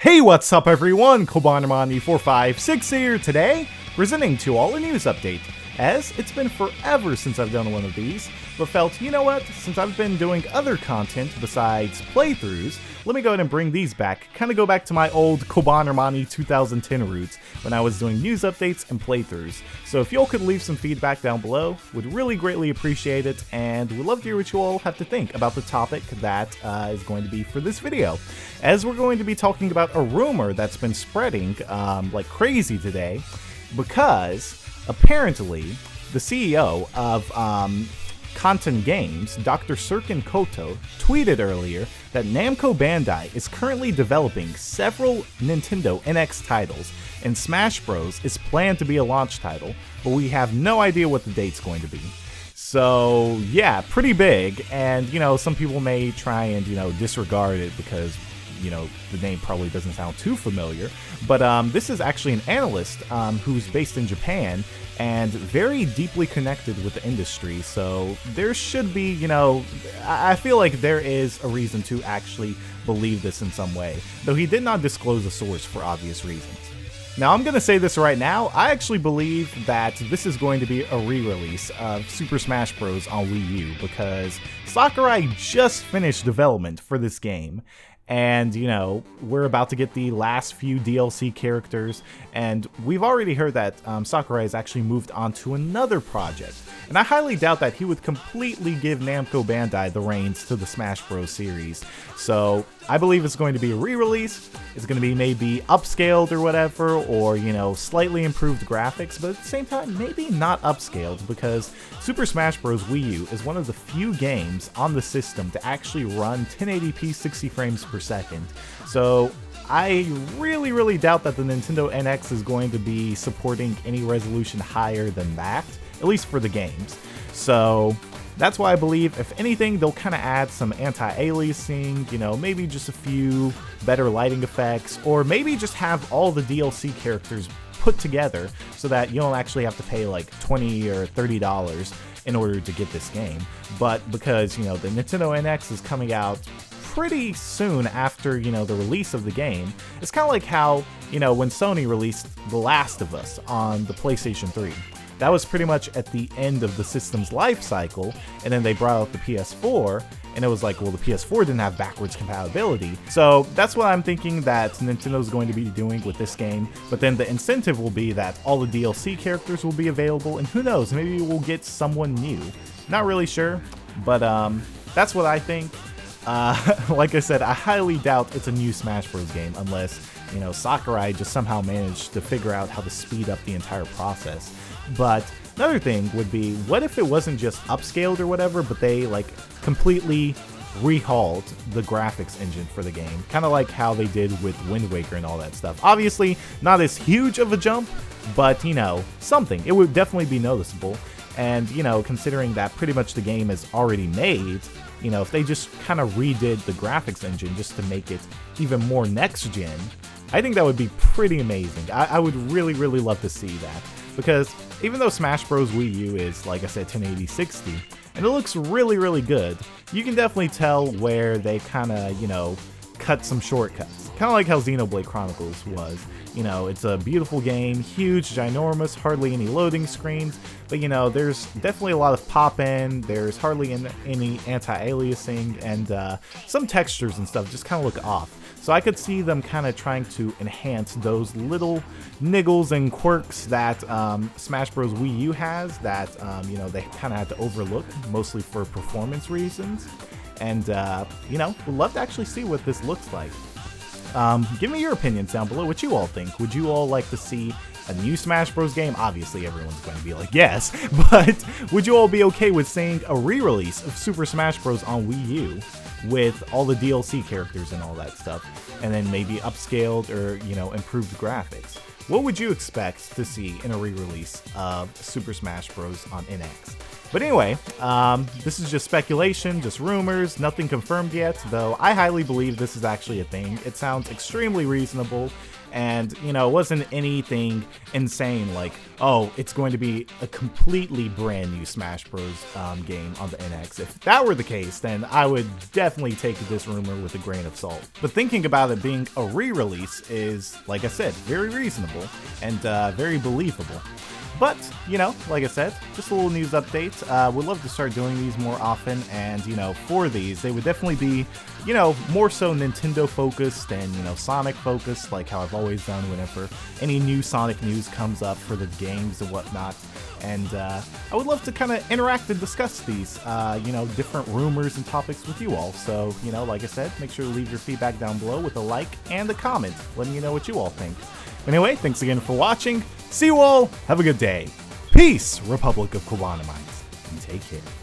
Hey, what's up everyone? Kobanemani456 here today, presenting to all a news update, as it's been forever since I've done one of these, but felt, you know what, since I've been doing other content besides playthroughs, let me go ahead and bring these back, kind of go back to my old Kobanemani 2010 roots, when I was doing news updates and playthroughs. So if y'all could leave some feedback down below, would really greatly appreciate it, and would love to hear what you all have to think about the topic that is going to be for this video. As we're going to be talking about a rumor that's been spreading like crazy today, because apparently the CEO of Content Games, Dr. Serkin Koto, tweeted earlier that Namco Bandai is currently developing several Nintendo NX titles, and Smash Bros. Is planned to be a launch title, but we have no idea what the date's going to be. So yeah, pretty big, and you know, some people may try and, you know, disregard it because, you know, the name probably doesn't sound too familiar, but this is actually an analyst who's based in Japan and very deeply connected with the industry, so there should be, you know, I feel like there is a reason to actually believe this in some way, though he did not disclose a source for obvious reasons. Now, I'm going to say this right now, I actually believe that this is going to be a re-release of Super Smash Bros. On Wii U, because Sakurai just finished development for this game, and, you know, we're about to get the last few DLC characters, and we've already heard that Sakurai has actually moved on to another project, and I highly doubt that he would completely give Namco Bandai the reins to the Smash Bros. Series. So I believe it's going to be a re-release, it's going to be maybe upscaled or whatever, or, you know, slightly improved graphics, but at the same time, maybe not upscaled, because Super Smash Bros. Wii U is one of the few games on the system to actually run 1080p 60 frames per second. So I really doubt that the Nintendo NX is going to be supporting any resolution higher than that, at least for the games. So that's why I believe, if anything, they'll kind of add some anti-aliasing, you know, maybe just a few better lighting effects, or maybe just have all the DLC characters put together so that you don't actually have to pay like $20 or $30 in order to get this game. But because, you know, the Nintendo NX is coming out pretty soon after, you know, the release of the game, it's kind of like how, you know, when Sony released The Last of Us on the PlayStation 3. That was pretty much at the end of the system's life cycle, and then they brought out the PS4, and it was like, well, the PS4 didn't have backwards compatibility. So that's what I'm thinking that Nintendo's going to be doing with this game, but then the incentive will be that all the DLC characters will be available, and who knows, maybe we'll get someone new. Not really sure, but that's what I think. Like I said, I highly doubt it's a new Smash Bros. Game unless, you know, Sakurai just somehow managed to figure out how to speed up the entire process. But another thing would be, what if it wasn't just upscaled or whatever, but they like completely rehauled the graphics engine for the game, kind of like how they did with Wind Waker and all that stuff. Obviously not as huge of a jump, but, you know, something. It would definitely be noticeable. And, you know, considering that pretty much the game is already made, you know, if they just kind of redid the graphics engine just to make it even more next gen, I think that would be pretty amazing. I would really love to see that, because even though Smash Bros. Wii U is, like I said, 1080 60, and it looks really good, you can definitely tell where they kind of, you know, cut some shortcuts. Kind of like how Xenoblade Chronicles was. You know, it's a beautiful game, huge, ginormous, hardly any loading screens, but, you know, there's definitely a lot of pop-in, there's hardly any anti-aliasing, and some textures and stuff just kind of look off. So I could see them kind of trying to enhance those little niggles and quirks that Smash Bros. Wii U has that, you know, they kind of had to overlook, mostly for performance reasons. And, you know, would love to actually see what this looks like. Give me your opinions down below, what you all think. Would you all like to see a new Smash Bros. Game? Obviously, everyone's going to be like, yes, but would you all be okay with seeing a re-release of Super Smash Bros. On Wii U with all the DLC characters and all that stuff, and then maybe upscaled or, you know, improved graphics? What would you expect to see in a re-release of Super Smash Bros. On NX? But anyway, this is just speculation, just rumors, nothing confirmed yet, though I highly believe this is actually a thing. It sounds extremely reasonable, and, you know, it wasn't anything insane like, oh, it's going to be a completely brand new Smash Bros. Game on the NX. If that were the case, then I would definitely take this rumor with a grain of salt. But thinking about it being a re-release is, like I said, very reasonable and very believable. But, you know, like I said, just a little news update. We'd love to start doing these more often, and, you know, for these, they would definitely be, you know, more so Nintendo focused and, you know, Sonic focused, like how I've always done whenever any new Sonic news comes up for the games and whatnot. And I would love to kind of interact and discuss these, you know, different rumors and topics with you all. So, you know, like I said, make sure to leave your feedback down below with a like and a comment, letting me know what you all think. Anyway, thanks again for watching. See you all. Have a good day. Peace, Republic of Kobanamites, and take care.